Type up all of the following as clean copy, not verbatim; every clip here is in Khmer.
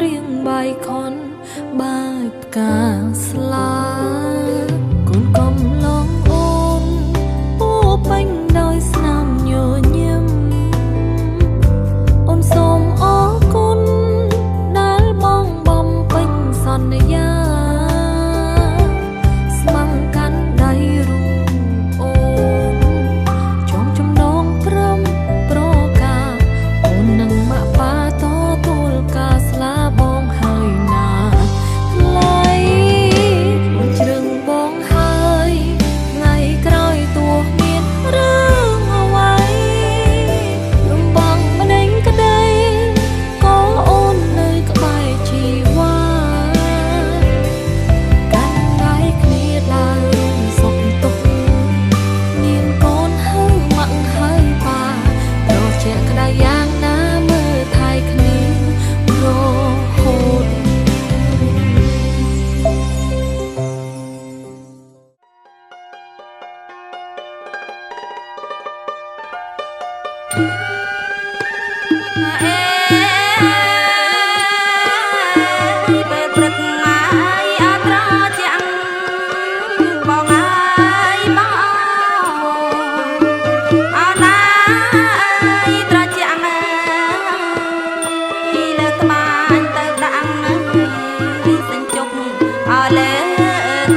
រៀងបាយខនបាយផ្កាស្លាកូនកំឡងអូនពោពេញដោយស្នាមញញឹមអូនសូមអរគុណដែលបងបំពេញសន្យាស្មង្កាន់ដៃរូបអូនចំចំណងព្រមប្រកាអូននឹងម៉ាក់ប៉ាតទួលការស្លាបងហើយណាថ្លៃអូនជ្រឹងបងហើយថ្ងៃក្រោយទោះមានរឿងអ្វីលំបងម្ដេញក្ដីក៏អូននៅក្បែរជីវ៉ាកាន់ដៃគ្នាដើរសុខទុក្ខមានកូនហើយម៉ាក់ហើយប៉ាប្រជែកក្ដីយ៉ាងណាមើលថែគ្នារហូតពេលព្រឹកថ្ងៃអត់ត្រជាក់បងហើយបងអរណាអើយត្រជាក់ណាលើក្បាញ់ទៅដាក់ណាសេញជប់អរលើ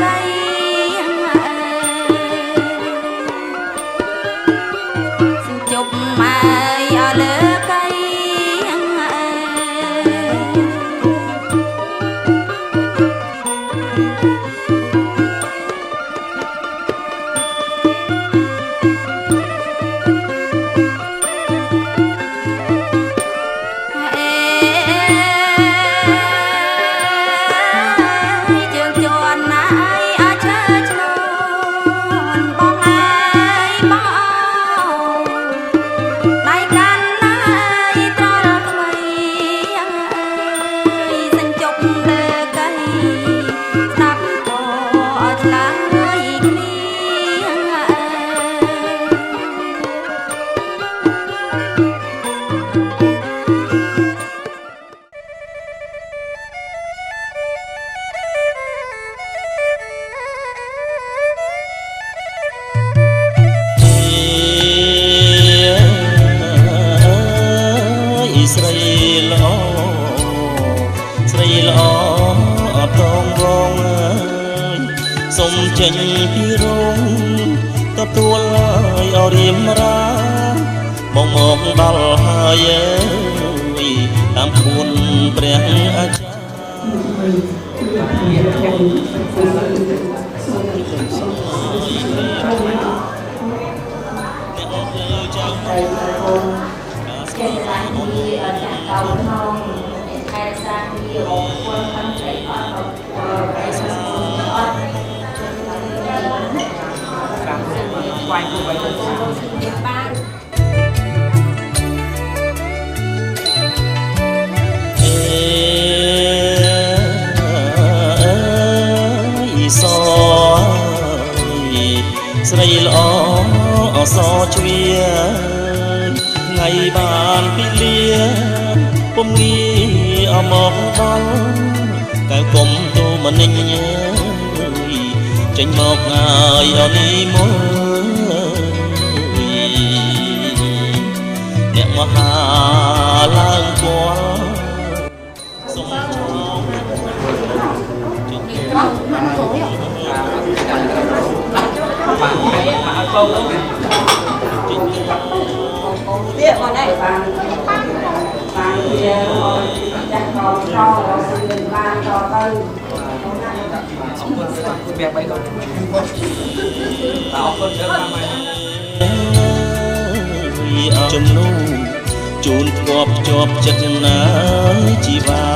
កៃសេញជប់ម៉ែអរលើកៃស្រីល្អស្រីល្អអត់តងវងអើយសុំចេញពីរោងទទួលហើយអរៀមរាបងមកដល់ហើយអើយតាមក្បួនព្រះអាចារ្យចេះបានពីចាក់កោក្នុងខែសាពីរកquânខាងស្រីអត់អត់សាអត់តាមស្វែងទៅវិញទៅបានសស្រីល្អអសជ្វាថ្ងៃបានពីលាពុំងាអមកដល់កៅគុំទូមនិញចេញមកហើយអនីមកអ្នកមហាឡើងគាល់សុំចងជុំនេះមកកោវាមកនេះបានវាចាក់កោចោលបានចោលទៅអរគុណវាបីកោតអរគុណច្រើនមកជំនួសជូនធ្លាប់ជាប់ចិត្តណាជីវ៉ា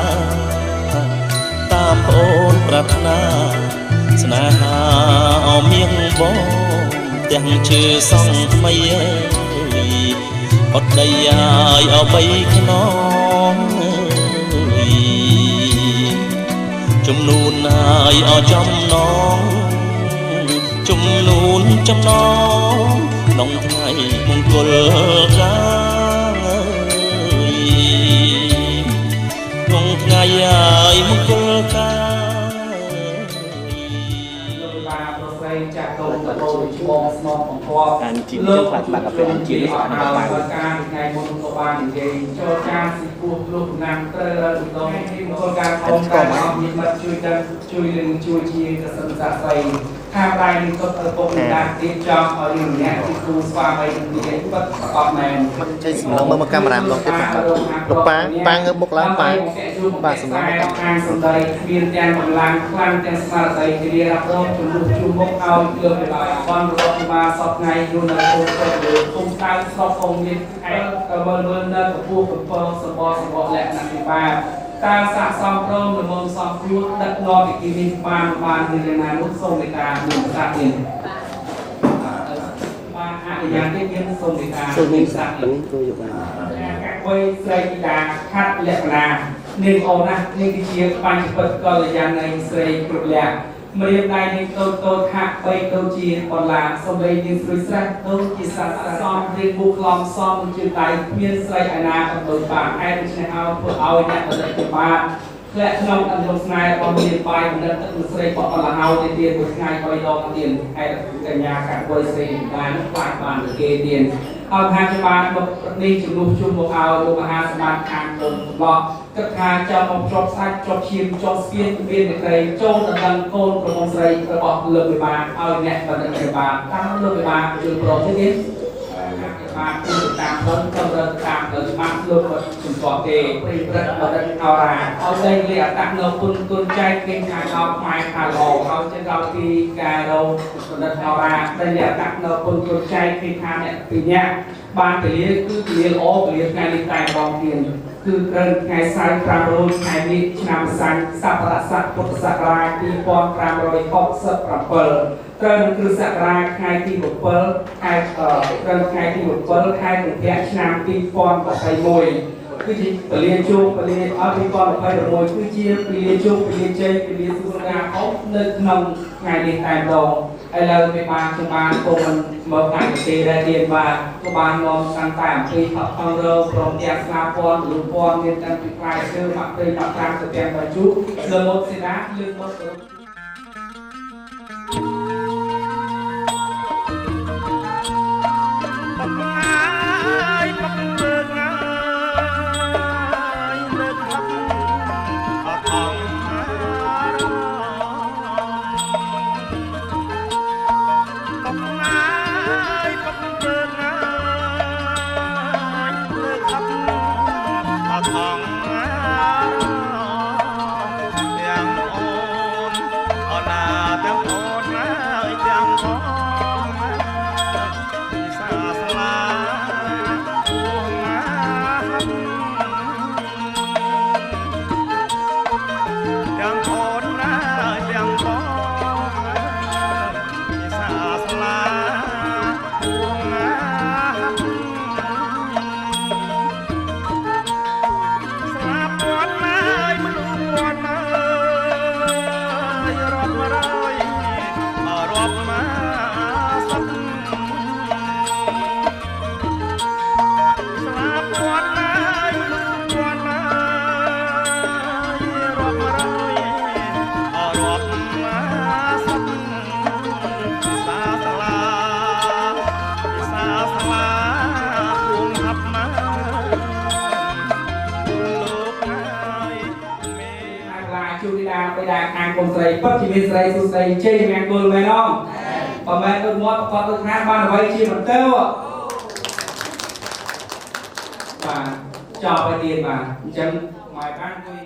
តាមប្អូនប្រាថ្នាស្នេហាអមៀងបងទាំងឈើសងថ្មីអត់ដីហើយអបីខ្នងជំនួនហើយអចំណងជំនួនចំណងក្នុងថ្ងៃមង្គលការក្នុងថ្ងៃ យាយមង្គលកាលោកតាប្រស័យចាក់កូនតបោឈ្មោះស្នងបង្គាប់លើកខ្លាចបាត់កាហ្វេជាអត់ដល់ការថ្ងៃមុនក៏បាននិយាយចូលការស៊ីគោះលោកណាំត្រូវរំដងទីមង្គលការផងការអត់មានបាត់ជួយដឹងជួយនឹងជួយជាកសិនសាស្ត្រីខាងដៃនឹងទុកឪពុកម្ដាយទៀតចង់ឲ្យយើងម្នាក់ទីគូស្វាមីនឹងនិយាយពិតអត់មែនចេះសម្លងមើលមកកាមេរ៉ាម្ដងទៀតលោកប៉ាងើបមុខឡើងប៉ាបាទសម្លងខាងសម្ដីមានទាំងកម្លាំងខ្លាំងទាំងស្មារតីជារាប់រងជំនួសជួមុខឲ្យលើកពីបានរបស់ពីបានសពថ្ងៃយូរនៅក្នុងគុំតៅស្រុកគងមានឯកក៏មើលនៅកំពស់កំពងសម្បលសម្បកលក្ខណៈពិបាកការសាកសមព្រមល្មមសំខ្លួនដឹកនាំពីនេះបានគឺយ៉ាងណានោះសូមមេត្តាមានសាស្ត្រនេះបានអនុញ្ញាតទៀតយើងសូមមេត្តាមានសាស្ត្រនេះគួរយកបានការវ័យស្រីធីតាខាត់លក្ខណៈនាងអូនណានេះគឺជាបញ្ញពិតកល្យាណីស្រីគ្រប់លក្ខម្រាមដៃនេះតូចហាក់បីដូចជាបន្លាសំដីនាងស្រួយស្រស់ដូចជាសត្វសំរៀងបុកឡំសំជើងដៃមានស្រីឯណាក៏ដូចបានហេតុដូច្នេះឲ្យធ្វើឲ្យអ្នកបដិបត្តិបាទធ្លាក់ក្នុងអន្តរស្នេហ៍របស់មានបាយបណ្ឌិតទឹកស្រីបកបន្លាហោទៅទៀតមួយថ្ងៃ3ដងទៀតហេតុកញ្ញាកាត់វ័យស្រីបានខ្លាចបានទៅគេទៀតអរថាបានមកនេះជំនួសជុំមកឲ្យលោកមហាសម្បត្តិខាងកូនប្លោះគិតថាចាំមកជាប់សាច់ជាប់ឈាមជាប់ស្ពានមានតែត្រីចូលទៅដល់កូនប្រមុខស្រីរបស់លោកវិបាលឲ្យអ្នកបណ្ឌិតវិបាលតាមលោកវិបាលជួយប្រមទៀតបានគឺតាមដល់កម្រិតតាមដល់ច្បាប់លោកគាត់ជំទាស់ទេព្រៃព្រឹត្តបណ្ឌិតអរ៉ាឲ្យលេខលេខអត្តនៅគុណចែកគេខាងអោបផ្នែកខាងល្អឲ្យចេះដល់ពីការរោបណ្ឌិតអរ៉ាដែលលេខអត្តនៅគុណចែកគេខាងអ្នកពីអ្នកបានពលាគឺពលាល្អពលាថ្ងៃនេះតែម្ដងទៀតគឺត្រឹមថ្ងៃសៅរ៍500ខែនេះឆ្នាំសាញ់សប្បុរស័កពុទ្ធសករាជ2567ត្រូវនឹងគ្រិស្តសករាជថ្ងៃទី7ខែត្រូវថ្ងៃទី7ខែកុម្ភៈឆ្នាំ2021គឺជាពលាជោគពលា2026គឺជាពលាជោគពលាជ័យពលាសុខការអប់នៅក្នុងថ្ងៃនេះតែម្ដងឥឡូវវាបានខ្ញុំបានពុំមកថ្ងៃទេដែលទៀតបាទក៏បាននាំតាំងតែអំពីថតថងរោព្រមទាំងស្នាពណ៌លូពណ៌មានតាំងពីផ្លែឈើមកព្រៃមកតាមទៅទាំងបាជុលើមុខសេនាលើមុខខាងកុំស្រីពិតជាមានស្រីសុស្ដីជ័យជំនះគល់មែនអត់បើមែនដូចមាត់ប្រកបដូចថាបានអ្វីជាបន្ទើបាទចប់ទៅទៀតបាទអញ្ចឹងមកបានគួយ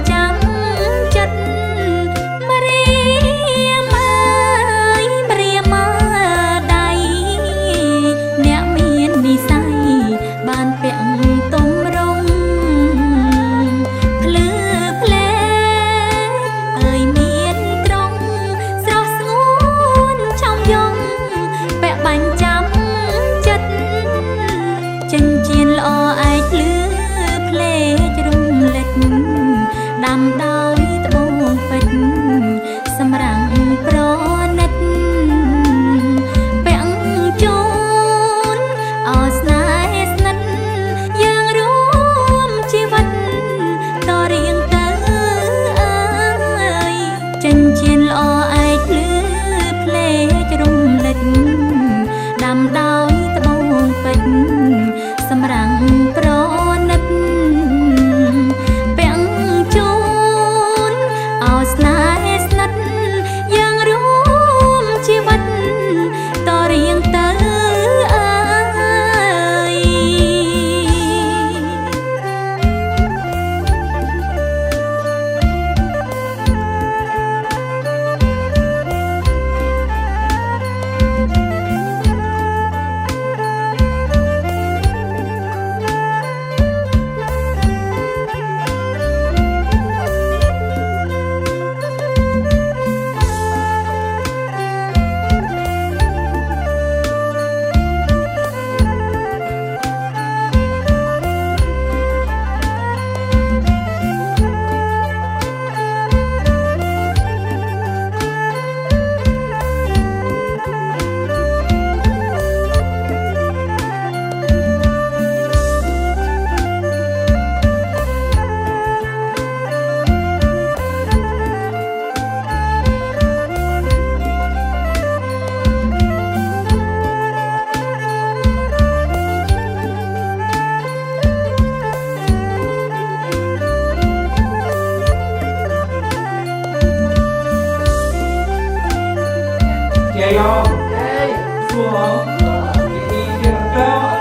ចាំចិត្តមរៀ không xuống đi kia đó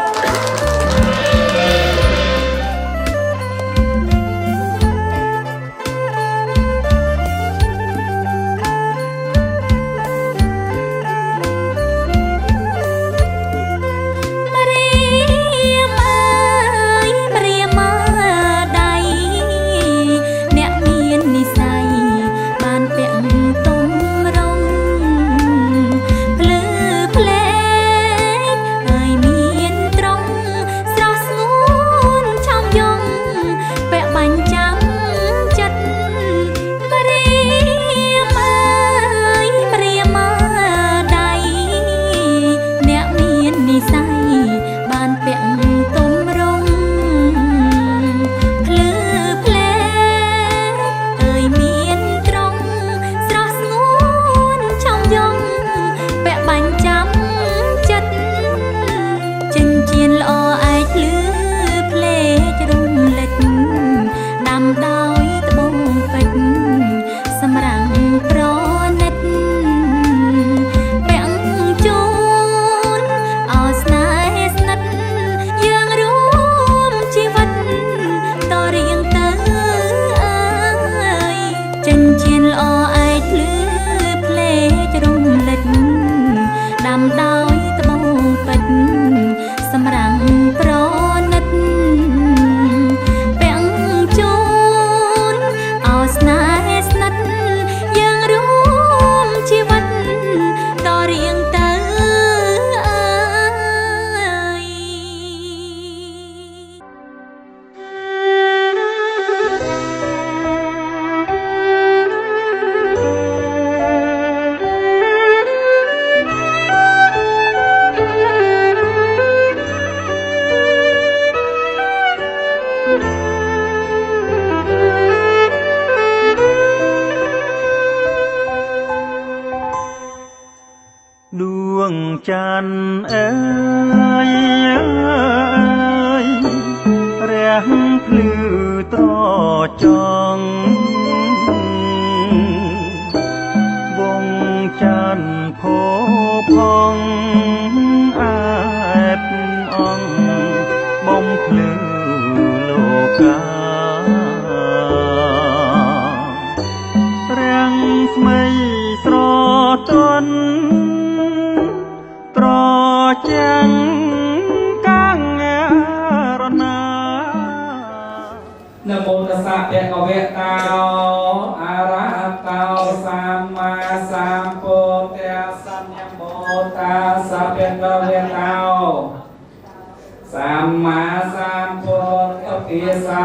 Chan ơi ráng phư to chong vòng chan phố phong ép ong bông phư lô ca ráng mây sro tuần Namo tassa bhagavato arahato samma sambuddhassa Namo tassa bhagavato samma sambuddhassa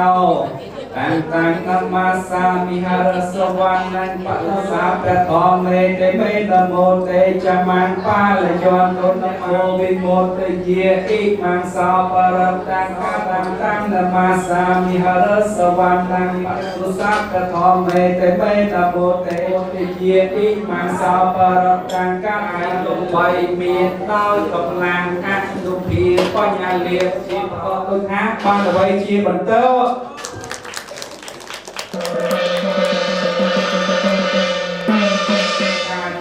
tăng tăng namasa miharasa vanang patasa prathome te me namo te chamang palayon to namo vimote ye imang sa paratang katang namasa miharasa vanang patasa prathome te me namo te ye imang sa paratang katang lục bay miền tao cộng làng các lục phía qua nhà liệt chỉ có tôi hát ba là bay chia bẩn tơ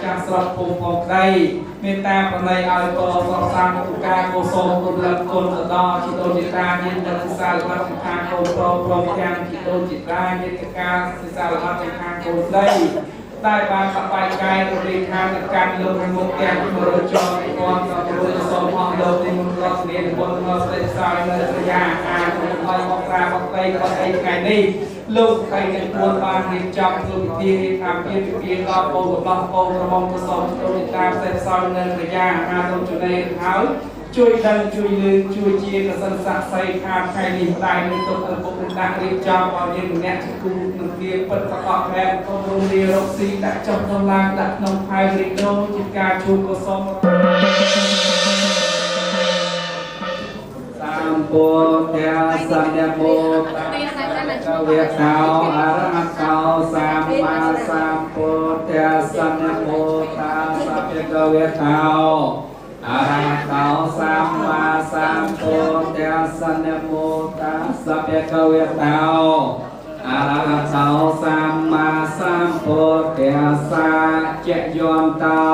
จากสลับภูมิของใดเมตตาปนัยเอาตัวสร้างตุกาโกโซตุลังคนตดอจิตโตจิตรายินตสิสารวัตถุทางโกโปรโปรยังจิตโตจิตรายินตกาสิสารวัตถุทางโกใดใต้บางสบายกายบริการการลงมุกแกงบริจาคความสัมพันธ์สมพันธ์โดยมุขเนียนบนเมื่อเสด็จสายในระยะอาของใบบอกราบอกไปก็ไอ้ไงนี่ลูกใครจะควรบางรีบจับลูกดีทำเพียงเพียงรอโปกับรอโปกระมองผสมตัวติดตามเสด็จสายในระยะอาตรงจุดในเท้าช่วยดันช่วยลืมช่วยเชียร์กับสันสักใส่ขาดใครดีตายในตัวตะปุกดักรีบจับเอาเย็นเนี่ยกูหนึ่งเดียวเปิดประกอบแรงโรงเรียนรกซีดักจับตำรางดักนมไพริโนจิตการชูกสมปุถะสัมมาโมตัสสะภะคะวะโตอะระหะโตสัมมาสัมพุทธัสสะนะโมตัสสะภะคะวะโตอะระหะโตสัมมาสัมพุทธัสสะนะโมตัสสะภะคะวะโต អរហតោសម្មាសម្ពុទ្ធស្សៈចយន្តោ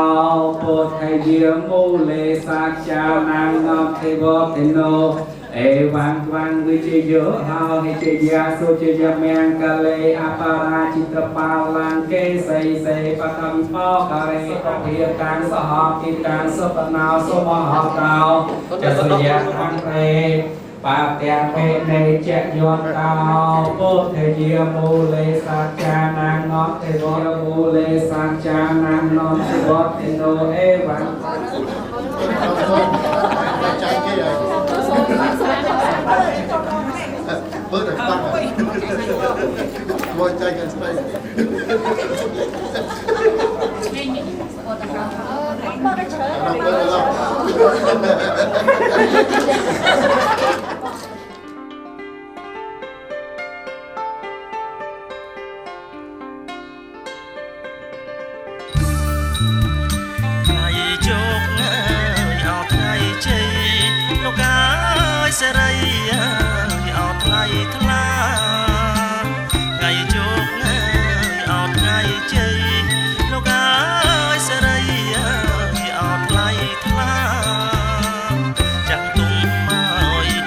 ពុទ្ធិយាមូលេសច្ចានាងនំទេវទេណូអេវ៉ាំងវាំងវិជយោហោហិជយាសុជយមង្កលេអបរាជិតបាឡាំងកេសីសេបតំបោករេអភិកាងសហគិកាងសុបណោសុមហតោចសយៈអង្រេបាទាំងពេនៃចយន្តោពុទ្ធិយាមូលេសច្ចានាងនំទេវមូលេសច្ចានាងនំទេវទេណូអេវ៉ាំងเปิดฟังวางใจกันไปเราเปิดเราសេរីអោថ្លៃថ្លាថ្ងៃជោគអោថ្ងៃជ័យលោកអើយសេរីអោថ្លៃថ្លាចាក់ទុំមក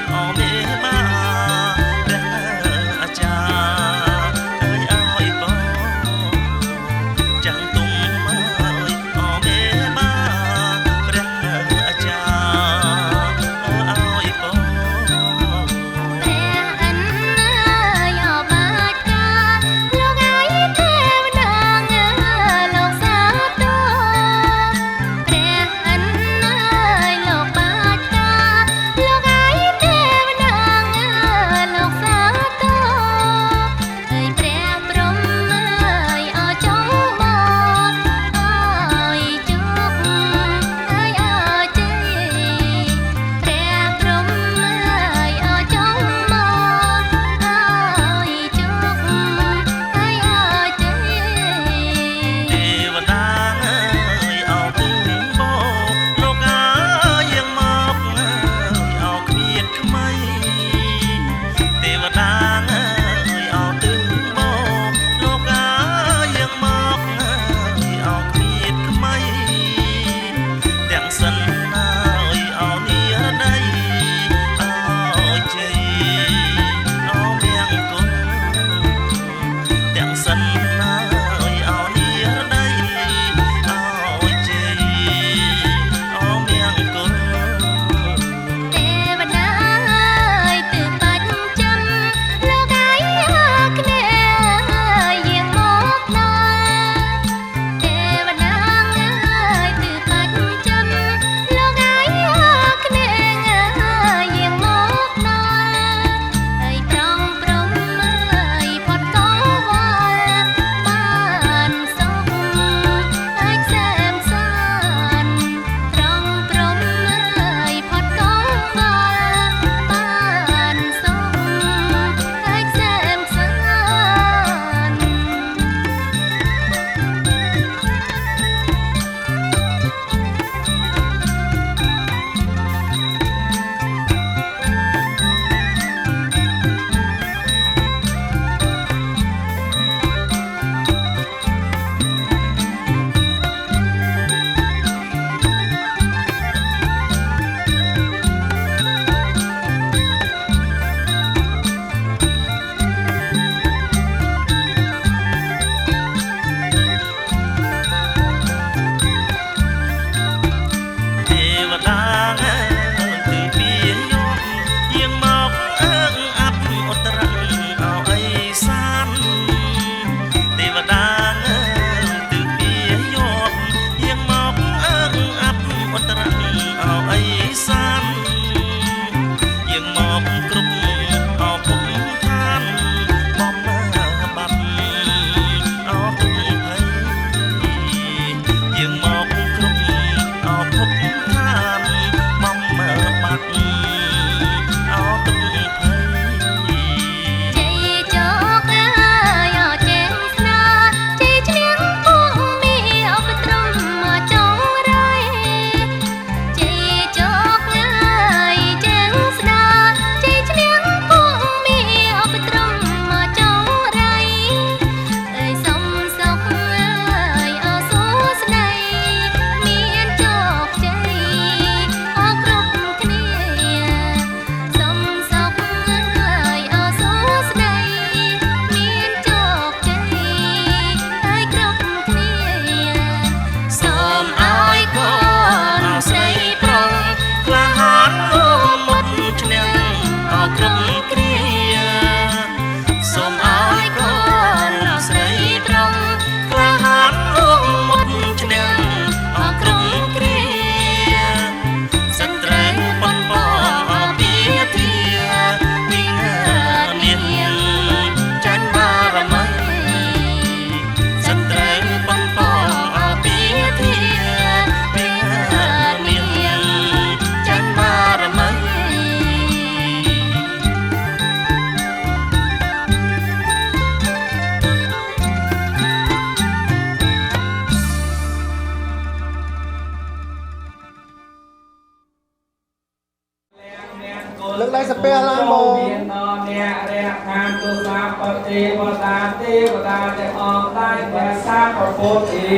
លើកដៃសាពះឡើងបងមាននរអ្នករះខានទុសាបទេវតាទាំងអស់ដែលព្រះសាប្រពុទ្ធជា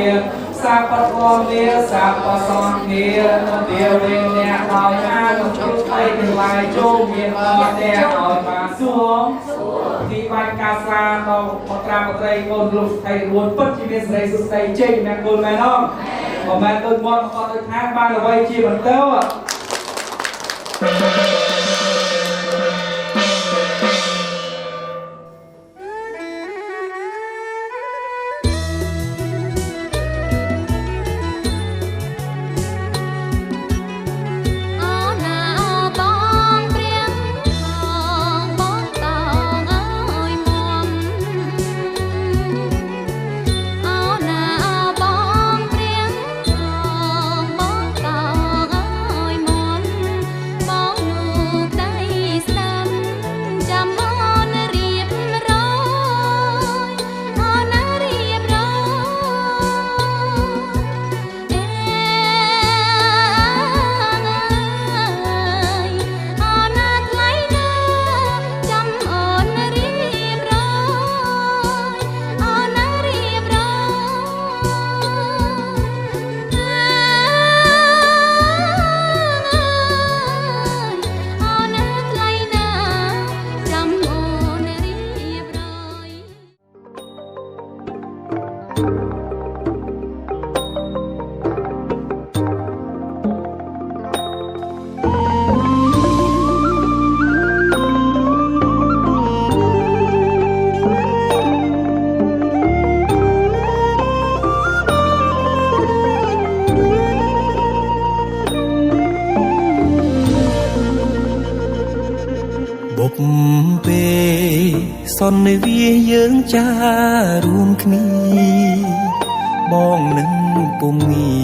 សាបពធមេសាបសង្ឃានាវេអ្នកដោយអានុជុទ្ធៃទាំងឡាយចូលមាននរអ្នកឲ្យបានសួងទីបាញ់កាសាដល់បត្រាបត្រីកូនលោកស្រីរួនពិតជាមានសេរីសុខស្ដីជ័យមែនគូលមែនអត់មិនមែនដូចមាត់មកគាត់ដូចថាបានអ្វីជាបន្តទៅសន្និវាយើងចារួមគ្នាបងនឹងពុំងា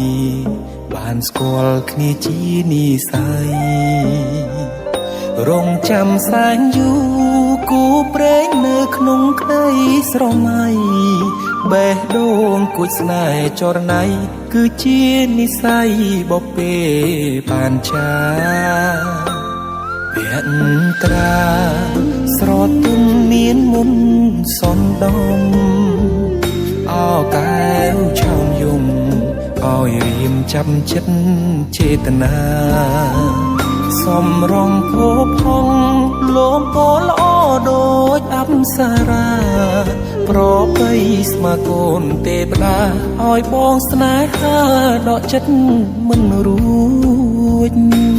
បានស្គាល់គ្នាជានិស័យរងចាំសែងយូរគូព្រេងនៅក្នុងក្តីស្រមៃបេះដូងគួចស្នេហ៍ចរណៃគឺជានិស័យបពេបានចាភត្រាស្រទន់មានមុនសនដំអោកែវឆោមយំឲ្យរៀមចាំចិត្តចេតនាសំរងភពហងលោមពោល្អដូចអប្សរាប្របីស្មាកូនទេវតាឲ្យបងស្នេហាដកចិត្តមិនរួចម្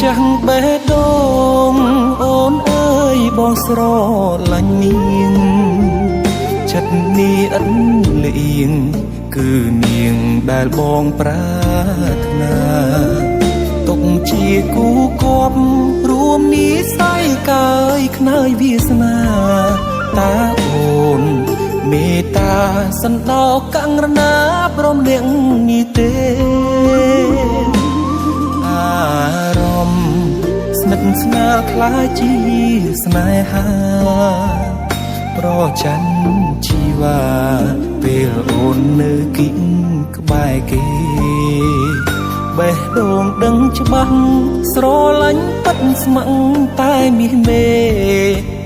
ចាស់បេះដូងអូនអើយបងស្រឡាញ់នាងចិត្តនេះអិនលៀងគឺនាងដែលបងប្រាថ្នាទុកជាគូគប់រួមនិស័យកាយខ្នើយវាសនាតាអូនមេត្តាសន្តោកង្រណាព្រមនាងនេះទេអារម្មណ៍ស្និទ្ធស្នាលខ្លាចជាស្នេហាប្រច័ណ្ឌជីវ៉ាពេលអូននៅគិតក្បែរគេបេះដូងដឹងច្បាស់ស្រឡាញ់ពិតស្ម័គ្រតែមាសមេ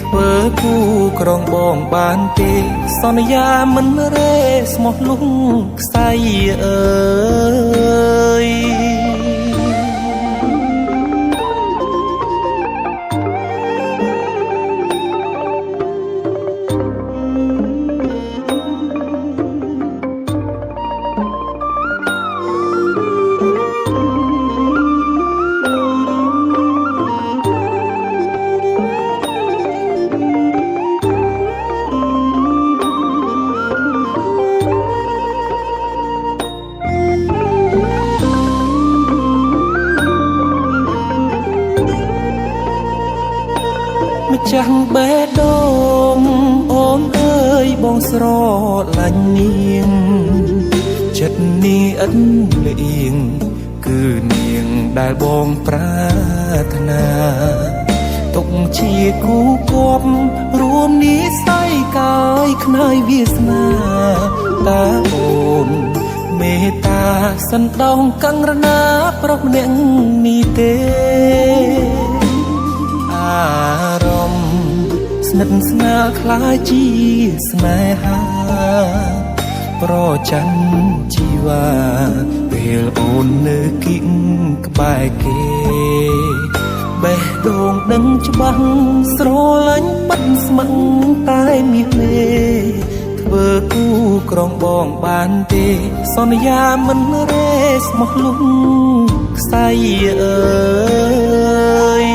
ធ្វើគូក្រងបងបានទេសន្យាមិនរេស្មោះលុះខ្សែអើយចាស់បេះដូងអូនអើយបងស្រឡាញ់នាងចិត្តនេះអិនលៀងគឺនាងដែលបងប្រាថ្នាទុកជាគូគប់រួមនិស័យកាយខ្នើយវាសនាតាអូន សិនដងកੰរណាប្រុសម្នាក់នេះទេអារម្មណ៍ស្និទ្ធស្នាលคล้ายជាស្នេហាប្រច័ណ្ឌជីវ៉ាពេលអូននៅគិតក្បែរគេបេះដូងដឹងច្បាស់ស្រឡាញ់បាត់ស្មឹងតែមានទេធ្វើគូក្រងបងបានទេសន្យាមិនរេស្មោះលុំខ្សែអើយ